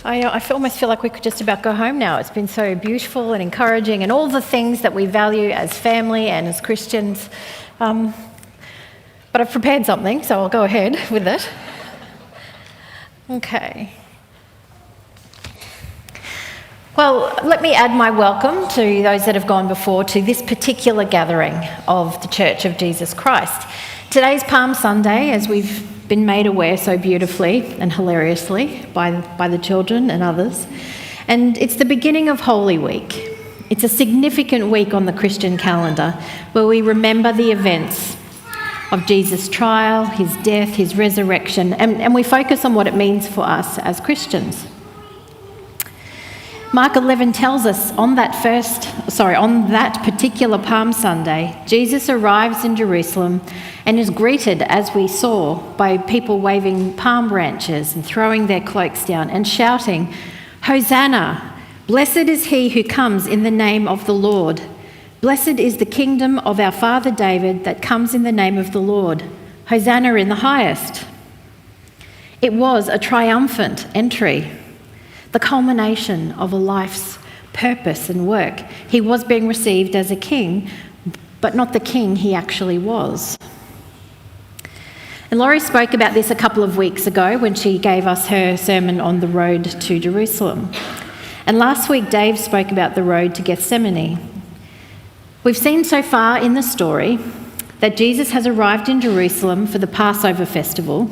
I almost feel like we could just about go home now. It's been so beautiful and encouraging and all the things that we value as family and as Christians. But I've prepared something, so I'll go ahead with it. Okay. Well, let me add my welcome to those that have gone before to this particular gathering of the Church of Jesus Christ. Today's Palm Sunday, as we've been made aware so beautifully and hilariously by the children and others. And it's the beginning of Holy Week. It's a significant week on the Christian calendar where we remember the events of Jesus' trial, his death, his resurrection, and we focus on what it means for us as Christians. Mark 11 tells us on that particular Palm Sunday, Jesus arrives in Jerusalem and is greeted, as we saw, by people waving palm branches and throwing their cloaks down and shouting, "Hosanna! Blessed is he who comes in the name of the Lord. Blessed is the kingdom of our father David that comes in the name of the Lord. Hosanna in the highest." It was a triumphant entry, the culmination of a life's purpose and work. He was being received as a king, but not the king he actually was. And Laurie spoke about this a couple of weeks ago when she gave us her sermon on the road to Jerusalem. And last week, Dave spoke about the road to Gethsemane. We've seen so far in the story that Jesus has arrived in Jerusalem for the Passover festival.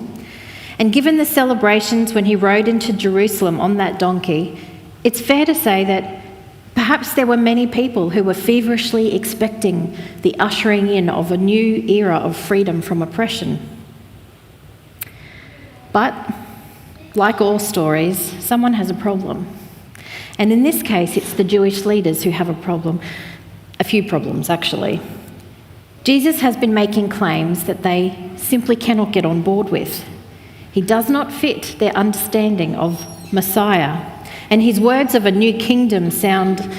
And given the celebrations when he rode into Jerusalem on that donkey, it's fair to say that perhaps there were many people who were feverishly expecting the ushering in of a new era of freedom from oppression. But, like all stories, someone has a problem. And in this case, it's the Jewish leaders who have a problem. A few problems, actually. Jesus has been making claims that they simply cannot get on board with. He does not fit their understanding of Messiah, and his words of a new kingdom sound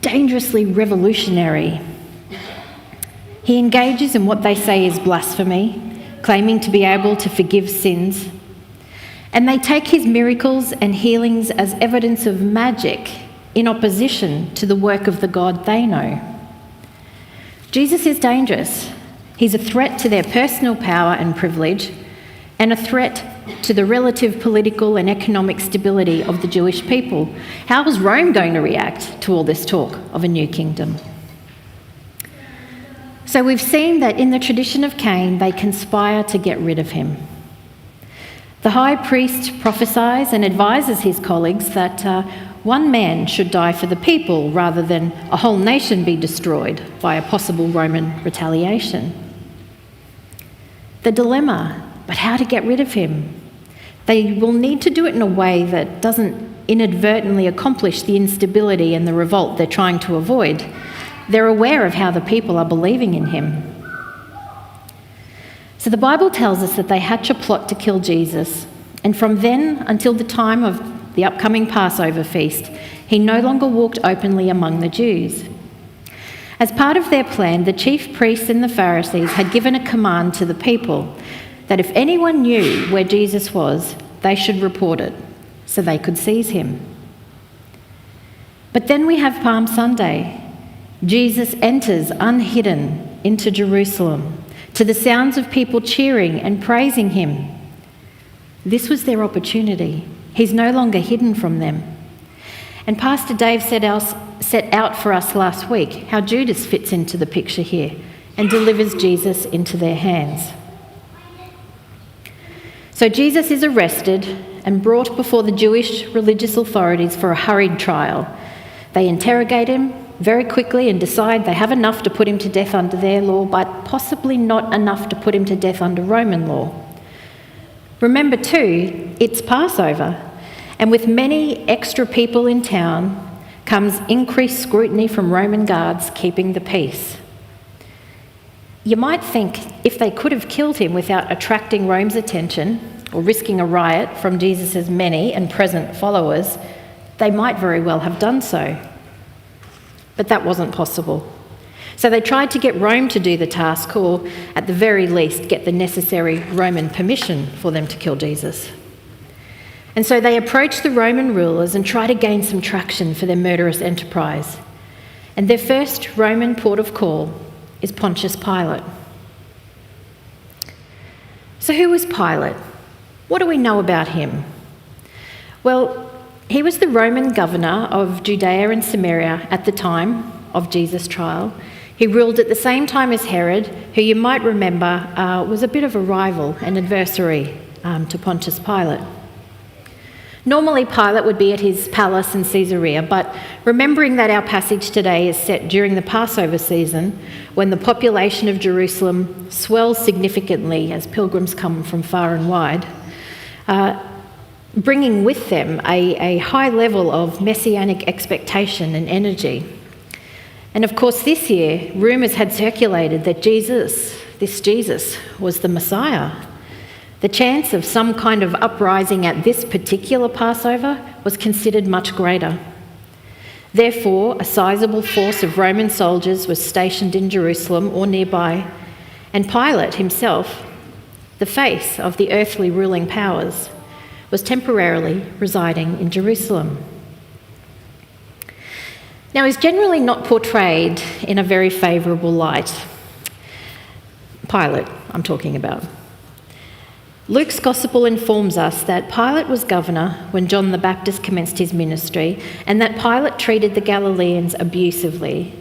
dangerously revolutionary. He engages in what they say is blasphemy, claiming to be able to forgive sins, and they take his miracles and healings as evidence of magic in opposition to the work of the God they know. Jesus is dangerous. He's a threat to their personal power and privilege, and a threat to the relative political and economic stability of the Jewish people. How was Rome going to react to all this talk of a new kingdom? So we've seen that in the tradition of Cain, they conspire to get rid of him. The high priest prophesies and advises his colleagues that one man should die for the people rather than a whole nation be destroyed by a possible Roman retaliation. The dilemma, but how to get rid of him? They will need to do it in a way that doesn't inadvertently accomplish the instability and the revolt they're trying to avoid. They're aware of how the people are believing in him. So the Bible tells us that they hatch a plot to kill Jesus, and from then until the time of the upcoming Passover feast, he no longer walked openly among the Jews. As part of their plan, the chief priests and the Pharisees had given a command to the people that if anyone knew where Jesus was, they should report it so they could seize him. But then we have Palm Sunday. Jesus enters unhidden into Jerusalem to the sounds of people cheering and praising him. This was their opportunity. He's no longer hidden from them. And Pastor Dave set out for us last week how Judas fits into the picture here and delivers Jesus into their hands. So Jesus is arrested and brought before the Jewish religious authorities for a hurried trial. They interrogate him very quickly and decide they have enough to put him to death under their law, but possibly not enough to put him to death under Roman law. Remember too, it's Passover, and with many extra people in town comes increased scrutiny from Roman guards keeping the peace. You might think if they could have killed him without attracting Rome's attention or risking a riot from Jesus' many and present followers, they might very well have done so. But that wasn't possible. So they tried to get Rome to do the task, or at the very least get the necessary Roman permission for them to kill Jesus. And so they approach the Roman rulers and try to gain some traction for their murderous enterprise. And their first Roman port of call is Pontius Pilate. So who was Pilate? What do we know about him? Well, he was the Roman governor of Judea and Samaria at the time of Jesus' trial. He ruled at the same time as Herod, who you might remember was a bit of a rival and adversary to Pontius Pilate. Normally, Pilate would be at his palace in Caesarea, but remembering that our passage today is set during the Passover season, when the population of Jerusalem swells significantly as pilgrims come from far and wide, bringing with them a high level of messianic expectation and energy. And of course, this year, rumours had circulated that this Jesus, was the Messiah. The chance of some kind of uprising at this particular Passover was considered much greater. Therefore, a sizable force of Roman soldiers was stationed in Jerusalem or nearby, and Pilate himself, the face of the earthly ruling powers, was temporarily residing in Jerusalem. Now, he's generally not portrayed in a very favourable light. Pilate, I'm talking about. Luke's Gospel informs us that Pilate was governor when John the Baptist commenced his ministry, and that Pilate treated the Galileans abusively.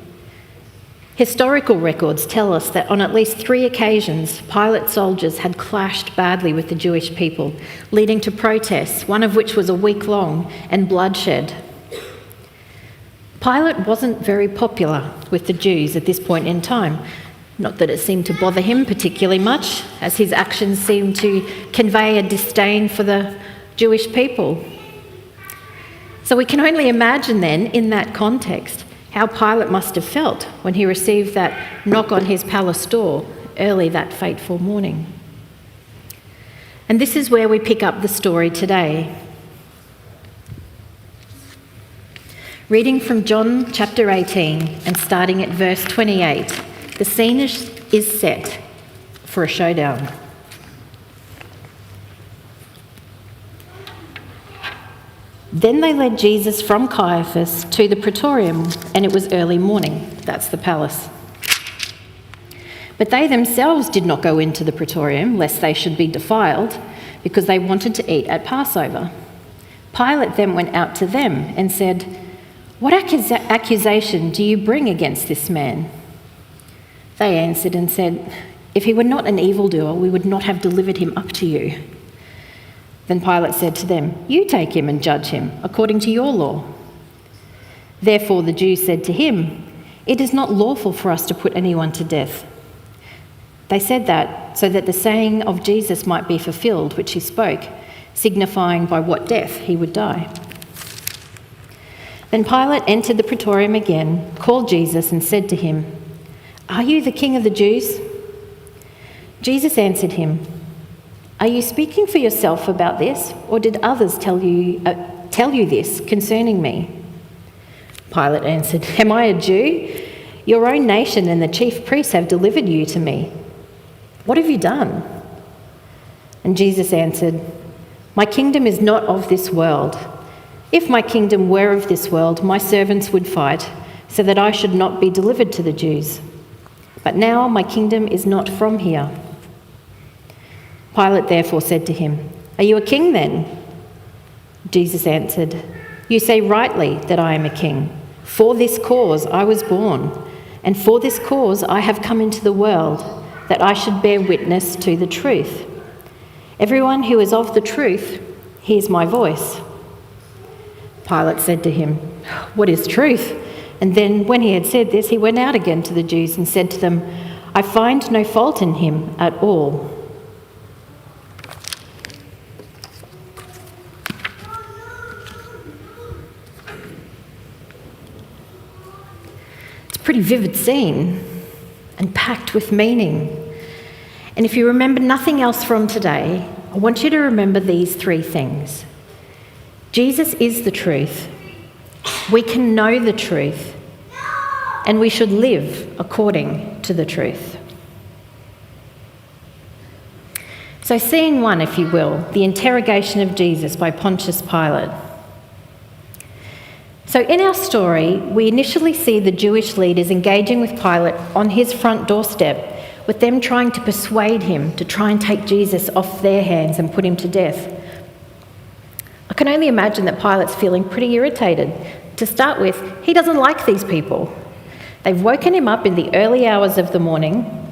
Historical records tell us that on at least 3 occasions, Pilate's soldiers had clashed badly with the Jewish people, leading to protests, one of which was a week long, and bloodshed. Pilate wasn't very popular with the Jews at this point in time. Not that it seemed to bother him particularly much, as his actions seemed to convey a disdain for the Jewish people. So we can only imagine then, in that context, how Pilate must have felt when he received that knock on his palace door early that fateful morning. And this is where we pick up the story today. Reading from John chapter 18 and starting at verse 28, the scene is set for a showdown. Then they led Jesus from Caiaphas to the praetorium, and it was early morning. That's the palace. But they themselves did not go into the praetorium, lest they should be defiled, because they wanted to eat at Passover. Pilate then went out to them and said, "What accusation do you bring against this man?" They answered and said, "If he were not an evildoer, we would not have delivered him up to you." Then Pilate said to them, "You take him and judge him according to your law." Therefore the Jews said to him, "It is not lawful for us to put anyone to death." They said that so that the saying of Jesus might be fulfilled, which he spoke, signifying by what death he would die. Then Pilate entered the praetorium again, called Jesus and said to him, "Are you the king of the Jews?" Jesus answered him, "Are you speaking for yourself about this, or did others tell you this concerning me?" Pilate answered, "Am I a Jew? Your own nation and the chief priests have delivered you to me. What have you done?" And Jesus answered, "My kingdom is not of this world. If my kingdom were of this world, my servants would fight, so that I should not be delivered to the Jews. But now my kingdom is not from here." Pilate therefore said to him, "Are you a king then?" Jesus answered, "You say rightly that I am a king. For this cause I was born, and for this cause I have come into the world, that I should bear witness to the truth. Everyone who is of the truth hears my voice." Pilate said to him, "What is truth?" And then when he had said this, he went out again to the Jews and said to them, "I find no fault in him at all." It's a pretty vivid scene and packed with meaning. And if you remember nothing else from today, I want you to remember these 3 things. Jesus is the truth. We can know the truth, and we should live according to the truth. So scene 1, if you will, the interrogation of Jesus by Pontius Pilate. So in our story, we initially see the Jewish leaders engaging with Pilate on his front doorstep, with them trying to persuade him to try and take Jesus off their hands and put him to death. I can only imagine that Pilate's feeling pretty irritated. To start with, he doesn't like these people. They've woken him up in the early hours of the morning.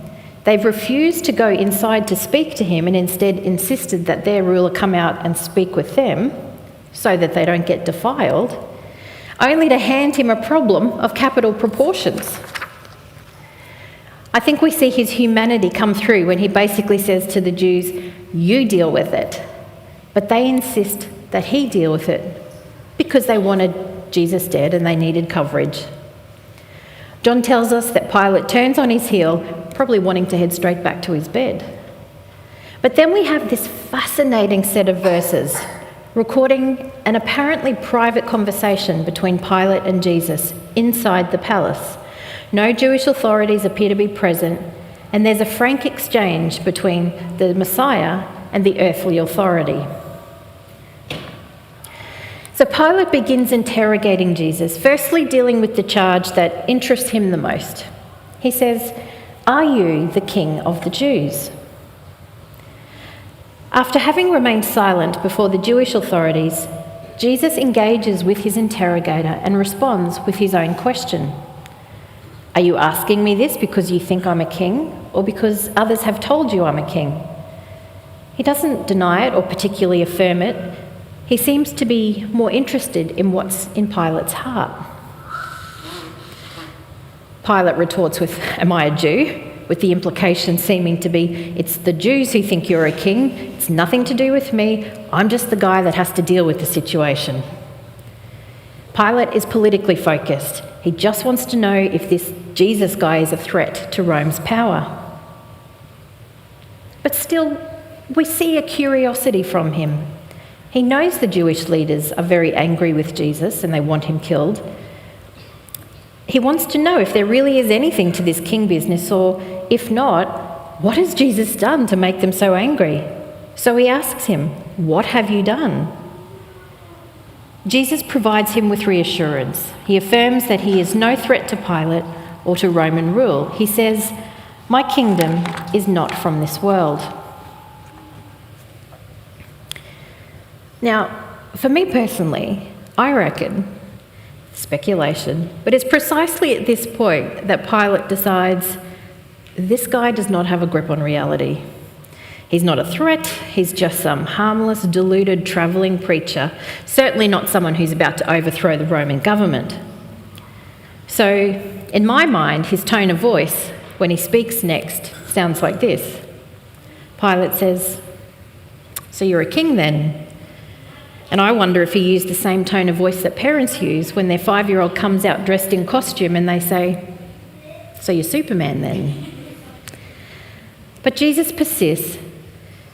They've refused to go inside to speak to him and instead insisted that their ruler come out and speak with them so that they don't get defiled, only to hand him a problem of capital proportions. I think we see his humanity come through when he basically says to the Jews, "You deal with it." But they insist that he deal with it because they wanted Jesus dead and they needed coverage. John tells us that Pilate turns on his heel, probably wanting to head straight back to his bed. But then we have this fascinating set of verses recording an apparently private conversation between Pilate and Jesus inside the palace. No Jewish authorities appear to be present, and there's a frank exchange between the Messiah and the earthly authority. So Pilate begins interrogating Jesus, firstly dealing with the charge that interests him the most. He says, "Are you the king of the Jews?" After having remained silent before the Jewish authorities, Jesus engages with his interrogator and responds with his own question. "Are you asking me this because you think I'm a king, or because others have told you I'm a king?" He doesn't deny it or particularly affirm it. He seems to be more interested in what's in Pilate's heart. Pilate retorts with, "Am I a Jew?" with the implication seeming to be, "It's the Jews who think you're a king. It's nothing to do with me. I'm just the guy that has to deal with the situation." Pilate is politically focused. He just wants to know if this Jesus guy is a threat to Rome's power. But still, we see a curiosity from him. He knows the Jewish leaders are very angry with Jesus and they want him killed. He wants to know if there really is anything to this king business, or if not, what has Jesus done to make them so angry? So he asks him, "What have you done?" Jesus provides him with reassurance. He affirms that he is no threat to Pilate or to Roman rule. He says, "My kingdom is not from this world." Now, for me personally, I reckon, speculation, but it's precisely at this point that Pilate decides this guy does not have a grip on reality. He's not a threat, he's just some harmless, deluded, travelling preacher, certainly not someone who's about to overthrow the Roman government. So, in my mind, his tone of voice, when he speaks next, sounds like this. Pilate says, "So you're a king then?" And I wonder if he used the same tone of voice that parents use when their 5-year-old comes out dressed in costume and they say, "So you're Superman then?" But Jesus persists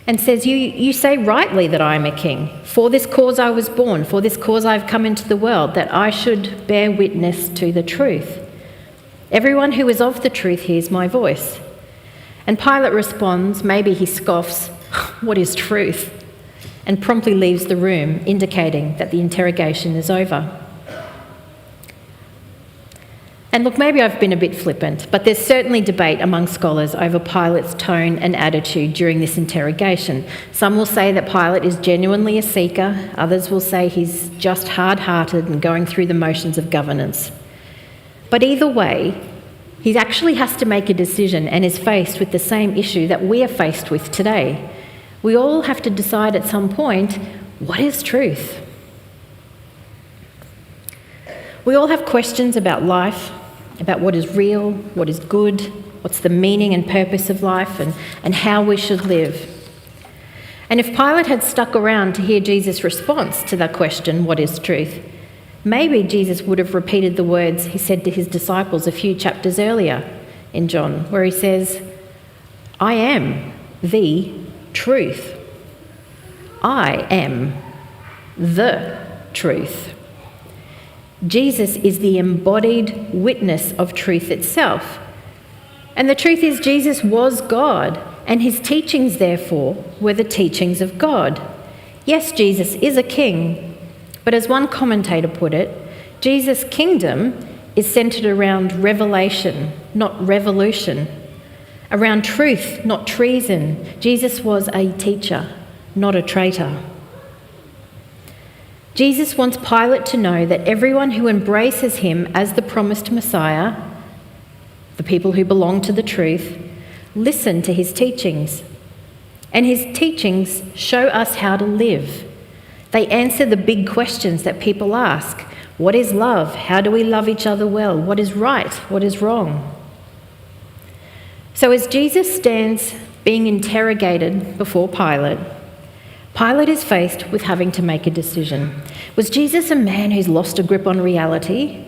and says, you say rightly that I am a king. For this cause I was born, for this cause I've come into the world, that I should bear witness to the truth. Everyone who is of the truth hears my voice. And Pilate responds, maybe he scoffs, "What is truth?" and promptly leaves the room, indicating that the interrogation is over. And look, maybe I've been a bit flippant, but there's certainly debate among scholars over Pilate's tone and attitude during this interrogation. Some will say that Pilate is genuinely a seeker, others will say he's just hard-hearted and going through the motions of governance. But either way, he actually has to make a decision and is faced with the same issue that we are faced with today. We all have to decide at some point, what is truth? We all have questions about life, about what is real, what is good, what's the meaning and purpose of life, and how we should live. And if Pilate had stuck around to hear Jesus' response to that question, what is truth, maybe Jesus would have repeated the words he said to his disciples a few chapters earlier in John, where he says, "I am the truth. I am the truth." Jesus is the embodied witness of truth itself. And the truth is, Jesus was God and his teachings, therefore, were the teachings of God. Yes, Jesus is a king, but as one commentator put it, Jesus' kingdom is centred around revelation, not revolution, around truth, not treason. Jesus was a teacher, not a traitor. Jesus wants Pilate to know that everyone who embraces him as the promised Messiah, the people who belong to the truth, listen to his teachings. And his teachings show us how to live. They answer the big questions that people ask. What is love? How do we love each other well? What is right? What is wrong? So as Jesus stands being interrogated before Pilate, Pilate is faced with having to make a decision. Was Jesus a man who's lost a grip on reality?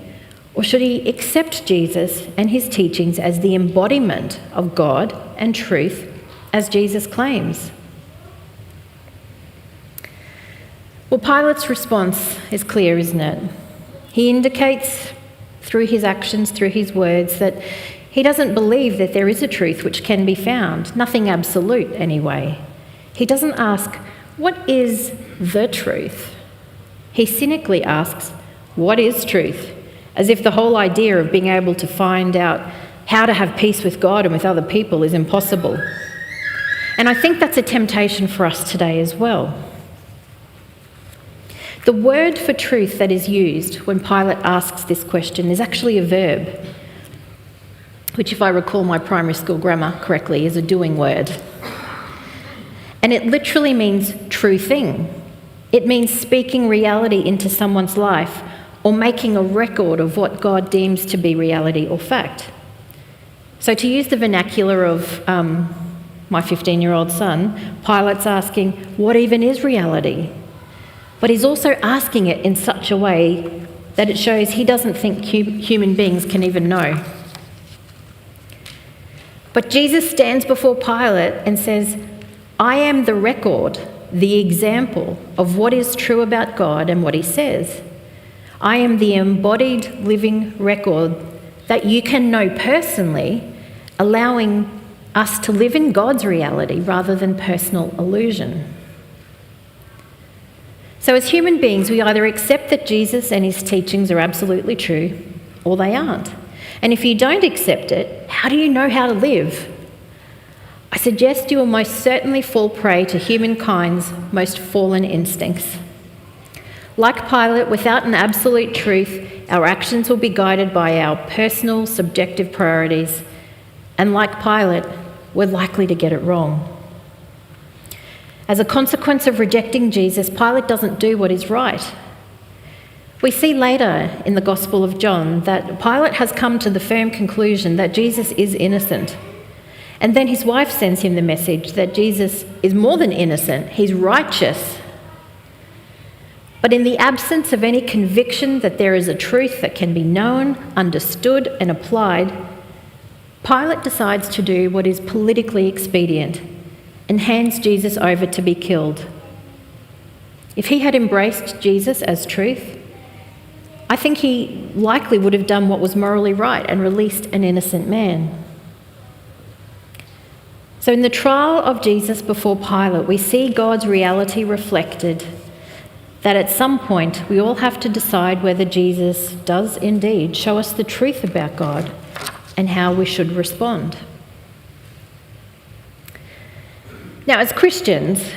Or should he accept Jesus and his teachings as the embodiment of God and truth, as Jesus claims? Well, Pilate's response is clear, isn't it? He indicates through his actions, through his words, that he doesn't believe that there is a truth which can be found, nothing absolute anyway. He doesn't ask, what is the truth? He cynically asks, what is truth? As if the whole idea of being able to find out how to have peace with God and with other people is impossible. And I think that's a temptation for us today as well. The word for truth that is used when Pilate asks this question is actually a verb, which, if I recall my primary school grammar correctly, is a doing word. And it literally means true thing. It means speaking reality into someone's life or making a record of what God deems to be reality or fact. So to use the vernacular of my 15-year-old son, Pilate's asking, what even is reality? But he's also asking it in such a way that it shows he doesn't think human beings can even know. But Jesus stands before Pilate and says, I am the record, the example of what is true about God and what he says. I am the embodied living record that you can know personally, allowing us to live in God's reality rather than personal illusion. So as human beings, we either accept that Jesus and his teachings are absolutely true, or they aren't. And if you don't accept it, how do you know how to live? I suggest you will most certainly fall prey to humankind's most fallen instincts. Like Pilate, without an absolute truth, our actions will be guided by our personal, subjective priorities. And like Pilate, we're likely to get it wrong. As a consequence of rejecting Jesus, Pilate doesn't do what is right. We see later in the Gospel of John that Pilate has come to the firm conclusion that Jesus is innocent. And then his wife sends him the message that Jesus is more than innocent, he's righteous. But in the absence of any conviction that there is a truth that can be known, understood, and applied, Pilate decides to do what is politically expedient and hands Jesus over to be killed. If he had embraced Jesus as truth, I think he likely would have done what was morally right and released an innocent man. So in the trial of Jesus before Pilate, we see God's reality reflected, that at some point we all have to decide whether Jesus does indeed show us the truth about God and how we should respond. Now, as Christians,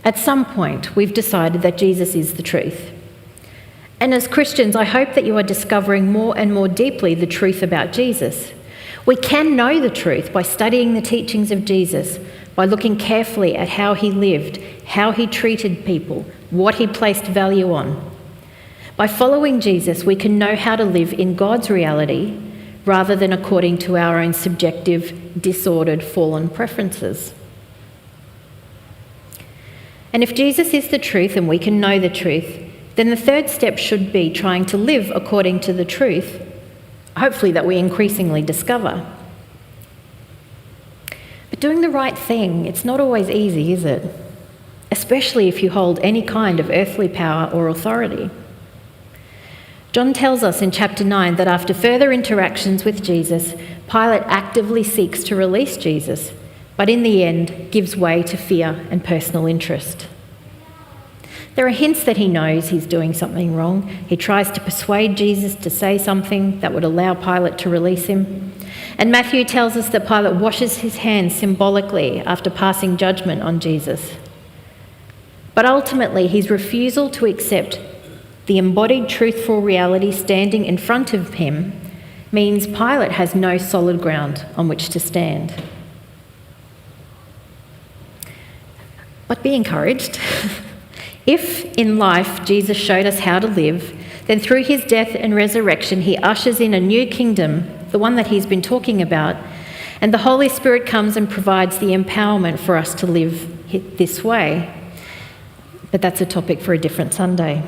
at some point we've decided that Jesus is the truth. And as Christians, I hope that you are discovering more and more deeply the truth about Jesus. We can know the truth by studying the teachings of Jesus, by looking carefully at how he lived, how he treated people, what he placed value on. By following Jesus, we can know how to live in God's reality rather than according to our own subjective, disordered, fallen preferences. And if Jesus is the truth and we can know the truth, then the third step should be trying to live according to the truth, hopefully that we increasingly discover. But doing the right thing, it's not always easy, is it? Especially if you hold any kind of earthly power or authority. John tells us in chapter 9 that after further interactions with Jesus, Pilate actively seeks to release Jesus, but in the end gives way to fear and personal interest. There are hints that he knows he's doing something wrong. He tries to persuade Jesus to say something that would allow Pilate to release him. And Matthew tells us that Pilate washes his hands symbolically after passing judgment on Jesus. But ultimately, his refusal to accept the embodied truthful reality standing in front of him means Pilate has no solid ground on which to stand. But be encouraged. If in life Jesus showed us how to live, then through his death and resurrection he ushers in a new kingdom, the one that he's been talking about, and the Holy Spirit comes and provides the empowerment for us to live this way. But that's a topic for a different Sunday.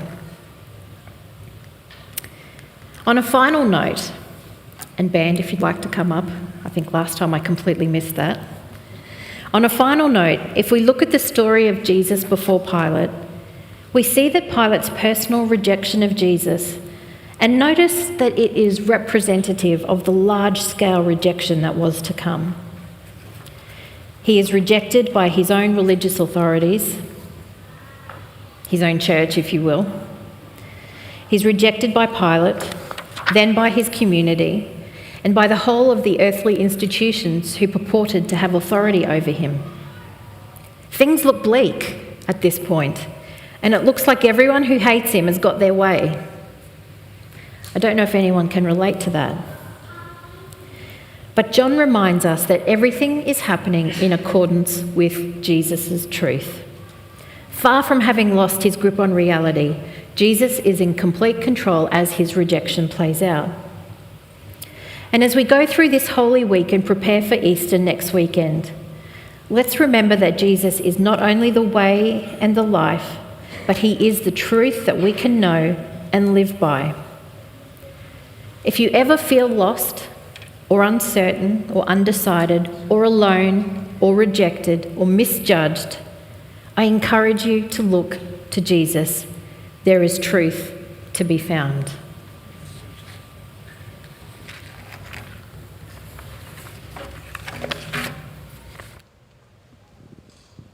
On a final note, and band, if you'd like to come up, I think last time I completely missed that. On a final note, if we look at the story of Jesus before Pilate, we see that Pilate's personal rejection of Jesus, and notice that it is representative of the large-scale rejection that was to come. He is rejected by his own religious authorities, his own church, if you will. He's rejected by Pilate, then by his community, and by the whole of the earthly institutions who purported to have authority over him. Things look bleak at this point, and it looks like everyone who hates him has got their way. I don't know if anyone can relate to that. But John reminds us that everything is happening in accordance with Jesus' truth. Far from having lost his grip on reality, Jesus is in complete control as his rejection plays out. And as we go through this Holy Week and prepare for Easter next weekend, let's remember that Jesus is not only the way and the life, but he is the truth that we can know and live by. If you ever feel lost or uncertain or undecided or alone or rejected or misjudged, I encourage you to look to Jesus. There is truth to be found.